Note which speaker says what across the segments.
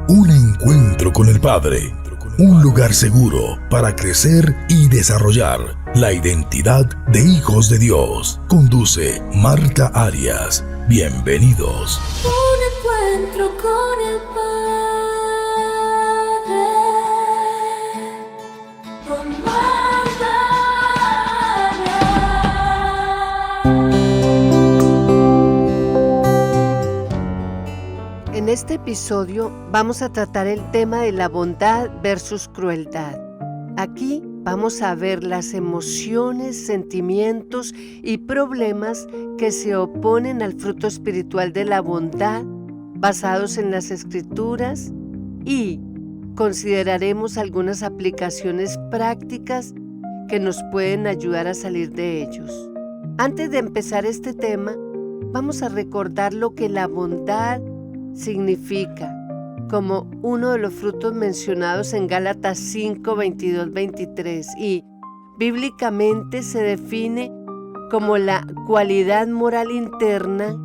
Speaker 1: Un encuentro con el Padre. Un lugar seguro para crecer y desarrollar la identidad de hijos de Dios. Conduce Marta Arias. Bienvenidos.
Speaker 2: Un encuentro con el Padre. Con Marta
Speaker 3: Arias. En este episodio vamos a tratar el tema de la bondad versus crueldad. Aquí vamos a ver las emociones, sentimientos y problemas que se oponen al fruto espiritual de la bondad basados en las Escrituras y consideraremos algunas aplicaciones prácticas que nos pueden ayudar a salir de ellos. Antes de empezar este tema, vamos a recordar lo que la bondad significa como uno de los frutos mencionados en Gálatas 5, 22, 23 y bíblicamente se define como la cualidad moral interna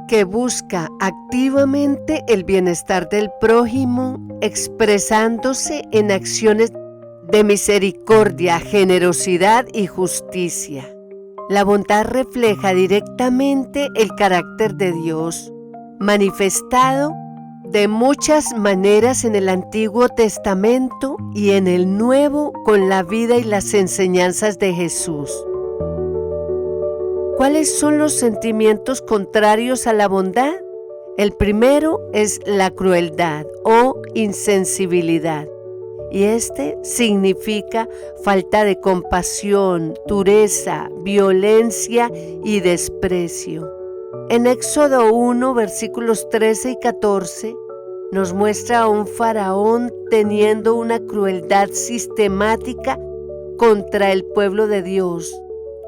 Speaker 3: que busca activamente el bienestar del prójimo, expresándose en acciones de misericordia, generosidad y justicia. La bondad refleja directamente el carácter de Dios, manifestado de muchas maneras en el Antiguo Testamento y en el Nuevo con la vida y las enseñanzas de Jesús. ¿Cuáles son los sentimientos contrarios a la bondad? El primero es la crueldad o insensibilidad, y este significa falta de compasión, dureza, violencia y desprecio. En Éxodo 1, versículos 13 y 14, nos muestra a un faraón teniendo una crueldad sistemática contra el pueblo de Dios,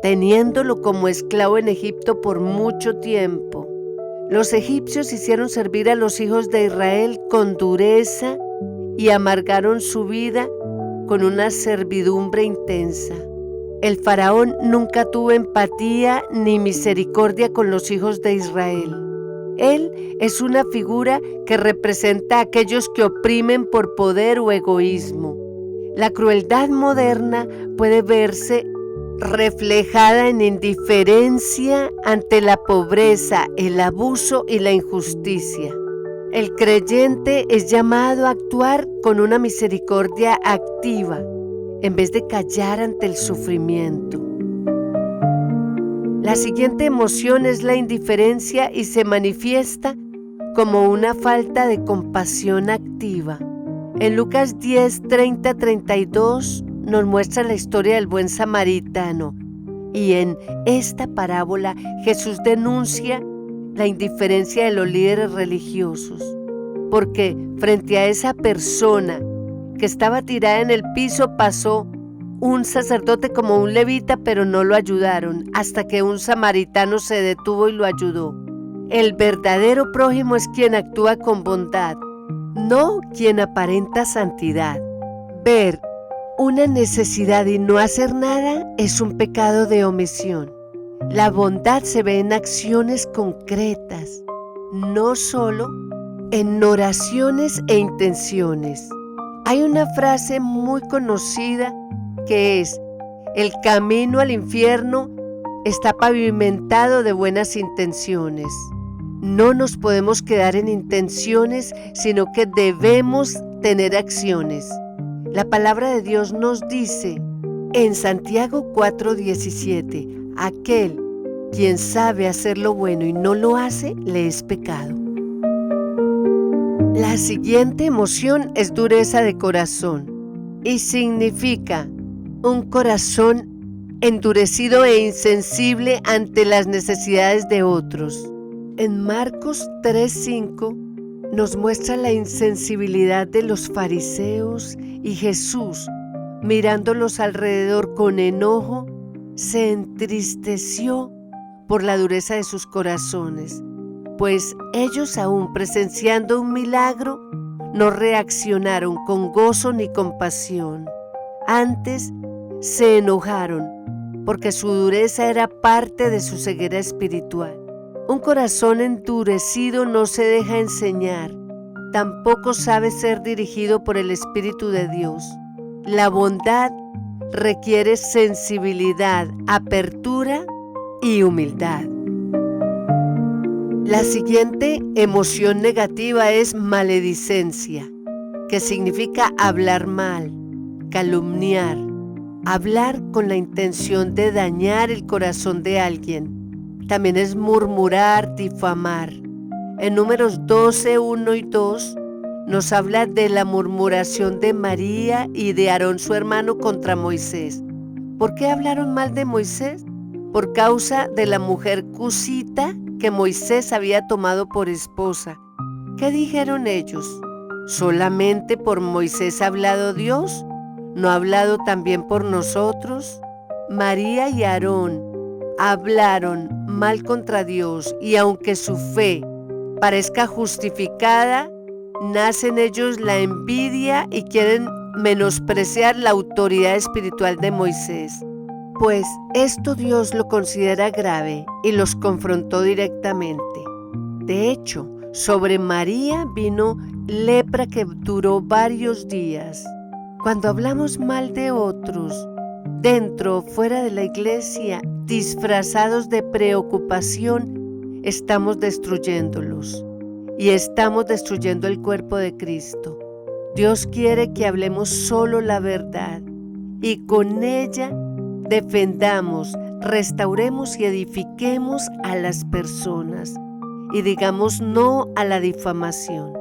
Speaker 3: teniéndolo como esclavo en Egipto por mucho tiempo. Los egipcios hicieron servir a los hijos de Israel con dureza y amargaron su vida con una servidumbre intensa. El faraón nunca tuvo empatía ni misericordia con los hijos de Israel. Él es una figura que representa a aquellos que oprimen por poder o egoísmo. La crueldad moderna puede verse reflejada en indiferencia ante la pobreza, el abuso y la injusticia. El creyente es llamado a actuar con una misericordia activa, en vez de callar ante el sufrimiento. La siguiente emoción es la indiferencia y se manifiesta como una falta de compasión activa. En Lucas 10, 30, 32 nos muestra la historia del buen samaritano y en esta parábola Jesús denuncia la indiferencia de los líderes religiosos, porque frente a esa persona que estaba tirada en el piso pasó un sacerdote como un levita, pero no lo ayudaron hasta que un samaritano se detuvo y lo ayudó. El verdadero prójimo es quien actúa con bondad, no quien aparenta santidad. Ver una necesidad y no hacer nada es un pecado de omisión. La bondad se ve en acciones concretas, no solo en oraciones e intenciones. Hay una frase muy conocida que es: el camino al infierno está pavimentado de buenas intenciones. No nos podemos quedar en intenciones, sino que debemos tener acciones. La palabra de Dios nos dice en Santiago 4:17, aquel quien sabe hacer lo bueno y no lo hace, le es pecado. La siguiente emoción es dureza de corazón y significa un corazón endurecido e insensible ante las necesidades de otros. En Marcos 3:5 nos muestra la insensibilidad de los fariseos y Jesús, mirándolos alrededor con enojo, se entristeció por la dureza de sus corazones, pues ellos aún presenciando un milagro no reaccionaron con gozo ni compasión. Antes se enojaron porque su dureza era parte de su ceguera espiritual. Un corazón endurecido no se deja enseñar, tampoco sabe ser dirigido por el Espíritu de Dios. La bondad requiere sensibilidad, apertura y humildad. La siguiente emoción negativa es maledicencia, que significa hablar mal, calumniar, hablar con la intención de dañar el corazón de alguien. También es murmurar, difamar. En Números 12, 1 y 2 nos habla de la murmuración de María y de Aarón su hermano contra Moisés. ¿Por qué hablaron mal de Moisés? Por causa de la mujer cusita que Moisés había tomado por esposa. ¿Qué dijeron ellos? ¿Solamente por Moisés ha hablado Dios? ¿No ha hablado también por nosotros? María y Aarón hablaron mal contra Dios, y aunque su fe parezca justificada, nace en ellos la envidia y quieren menospreciar la autoridad espiritual de Moisés. Pues esto Dios lo considera grave y los confrontó directamente. De hecho, sobre María vino lepra que duró varios días. Cuando hablamos mal de otros, dentro o fuera de la iglesia, disfrazados de preocupación, estamos destruyéndolos y estamos destruyendo el cuerpo de Cristo. Dios quiere que hablemos solo la verdad y con ella defendamos, restauremos y edifiquemos a las personas y digamos no a la difamación.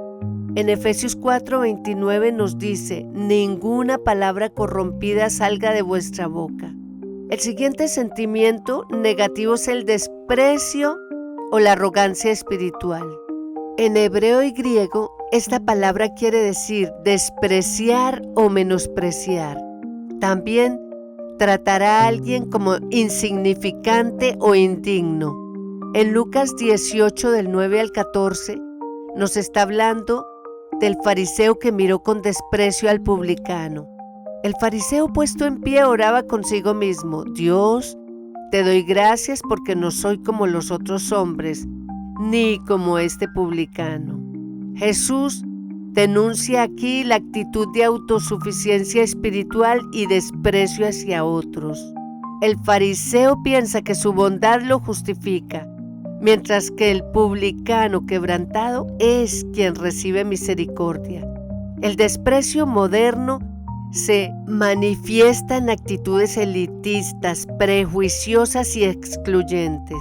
Speaker 3: En Efesios 4:29 nos dice: ninguna palabra corrompida salga de vuestra boca. El siguiente sentimiento negativo es el desprecio o la arrogancia espiritual. En hebreo y griego, esta palabra quiere decir despreciar o menospreciar. También tratar a alguien como insignificante o indigno. En Lucas 18, del 9 al 14, nos está hablando del fariseo que miró con desprecio al publicano. El fariseo, puesto en pie, oraba consigo mismo: Dios, te doy gracias porque no soy como los otros hombres, ni como este publicano. Jesús denuncia aquí la actitud de autosuficiencia espiritual y desprecio hacia otros. El fariseo piensa que su bondad lo justifica, mientras que el publicano quebrantado es quien recibe misericordia. El desprecio moderno se manifiesta en actitudes elitistas, prejuiciosas y excluyentes.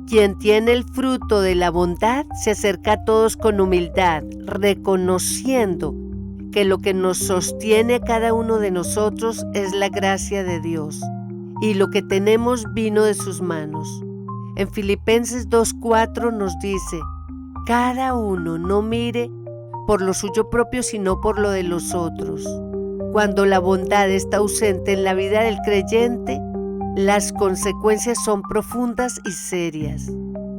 Speaker 3: Quien tiene el fruto de la bondad se acerca a todos con humildad, reconociendo que lo que nos sostiene a cada uno de nosotros es la gracia de Dios, y lo que tenemos vino de sus manos. En Filipenses 2:4 nos dice: cada uno no mire por lo suyo propio, sino por lo de los otros. Cuando la bondad está ausente en la vida del creyente, las consecuencias son profundas y serias.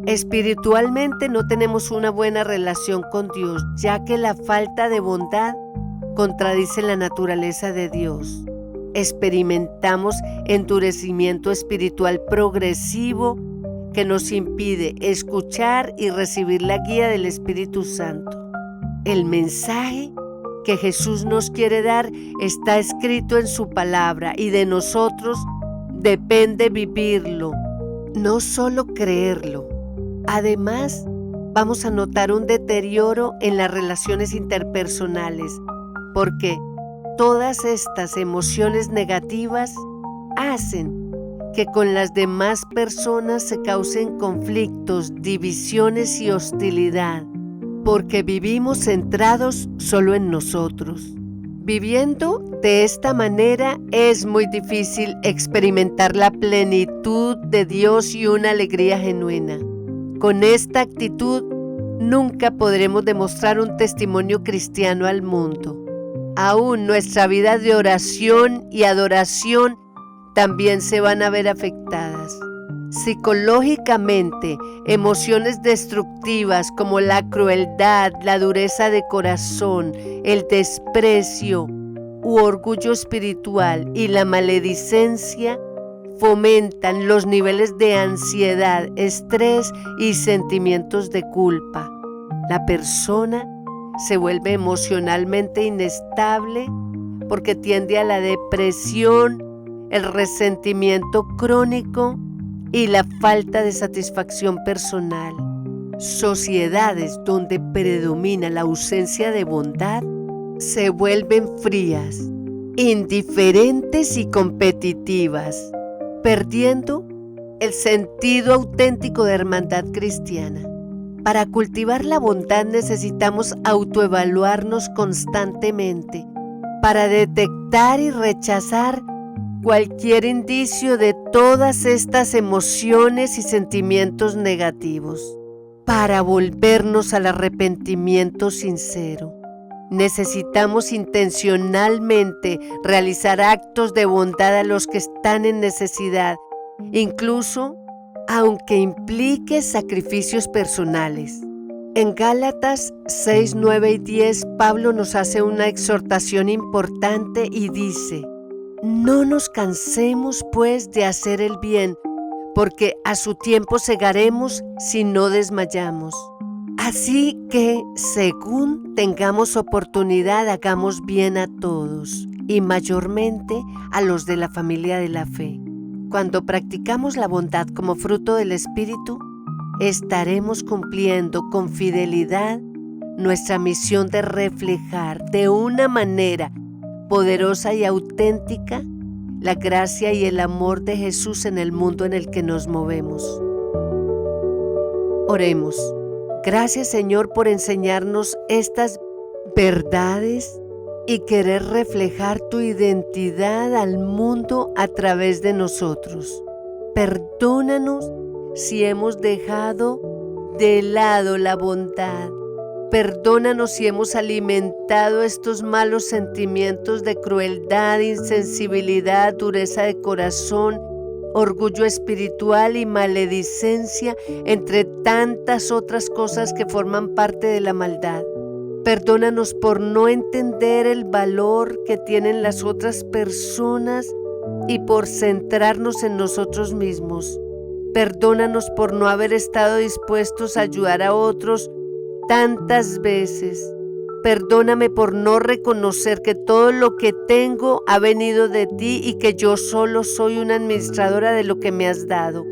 Speaker 3: Espiritualmente no tenemos una buena relación con Dios, ya que la falta de bondad contradice la naturaleza de Dios. Experimentamos endurecimiento espiritual progresivo que nos impide escuchar y recibir la guía del Espíritu Santo. El mensaje que Jesús nos quiere dar está escrito en su palabra, y de nosotros depende vivirlo, no solo creerlo. Además, vamos a notar un deterioro en las relaciones interpersonales, porque todas estas emociones negativas hacen que con las demás personas se causen conflictos, divisiones y hostilidad, porque vivimos centrados solo en nosotros. Viviendo de esta manera es muy difícil experimentar la plenitud de Dios y una alegría genuina. Con esta actitud nunca podremos demostrar un testimonio cristiano al mundo. Aún nuestra vida de oración y adoración también se van a ver afectadas. Psicológicamente, emociones destructivas como la crueldad, la dureza de corazón, el desprecio u orgullo espiritual y la maledicencia fomentan los niveles de ansiedad, estrés y sentimientos de culpa. La persona se vuelve emocionalmente inestable porque tiende a la depresión, el resentimiento crónico y la falta de satisfacción personal. Sociedades donde predomina la ausencia de bondad se vuelven frías, indiferentes y competitivas, perdiendo el sentido auténtico de hermandad cristiana. Para cultivar la bondad necesitamos autoevaluarnos constantemente para detectar y rechazar cualquier indicio de todas estas emociones y sentimientos negativos, para volvernos al arrepentimiento sincero. Necesitamos intencionalmente realizar actos de bondad a los que están en necesidad, incluso aunque implique sacrificios personales. En Gálatas 6, 9 y 10, Pablo nos hace una exhortación importante y dice: no nos cansemos pues de hacer el bien, porque a su tiempo segaremos si no desmayamos. Así que, según tengamos oportunidad, hagamos bien a todos, y mayormente a los de la familia de la fe. Cuando practicamos la bondad como fruto del Espíritu, estaremos cumpliendo con fidelidad nuestra misión de reflejar de una manera poderosa y auténtica la gracia y el amor de Jesús en el mundo en el que nos movemos. Oremos. Gracias, Señor, por enseñarnos estas verdades y querer reflejar tu identidad al mundo a través de nosotros. Perdónanos si hemos dejado de lado la bondad. Perdónanos si hemos alimentado estos malos sentimientos de crueldad, insensibilidad, dureza de corazón, orgullo espiritual y maledicencia, entre tantas otras cosas que forman parte de la maldad. Perdónanos por no entender el valor que tienen las otras personas y por centrarnos en nosotros mismos. Perdónanos por no haber estado dispuestos a ayudar a otros tantas veces. Perdóname por no reconocer que todo lo que tengo ha venido de ti y que yo solo soy una administradora de lo que me has dado.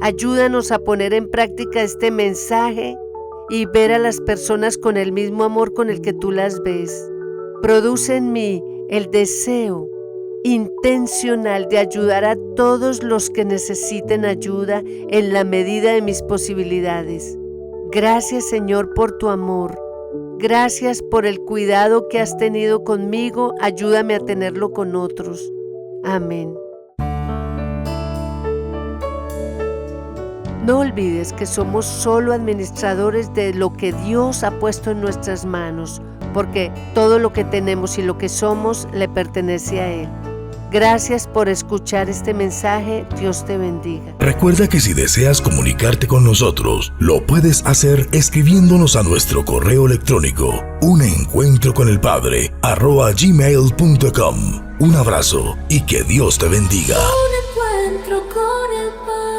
Speaker 3: Ayúdanos a poner en práctica este mensaje y ver a las personas con el mismo amor con el que tú las ves. Produce en mí el deseo intencional de ayudar a todos los que necesiten ayuda en la medida de mis posibilidades. Gracias, Señor, por tu amor. Gracias por el cuidado que has tenido conmigo. Ayúdame a tenerlo con otros. Amén. No olvides que somos solo administradores de lo que Dios ha puesto en nuestras manos, porque todo lo que tenemos y lo que somos le pertenece a Él. Gracias por escuchar este mensaje. Dios te bendiga.
Speaker 1: Recuerda que si deseas comunicarte con nosotros, lo puedes hacer escribiéndonos a nuestro correo electrónico unencuentroconelpadre@gmail.com. Un abrazo y que Dios te bendiga.
Speaker 2: Un encuentro con el Padre.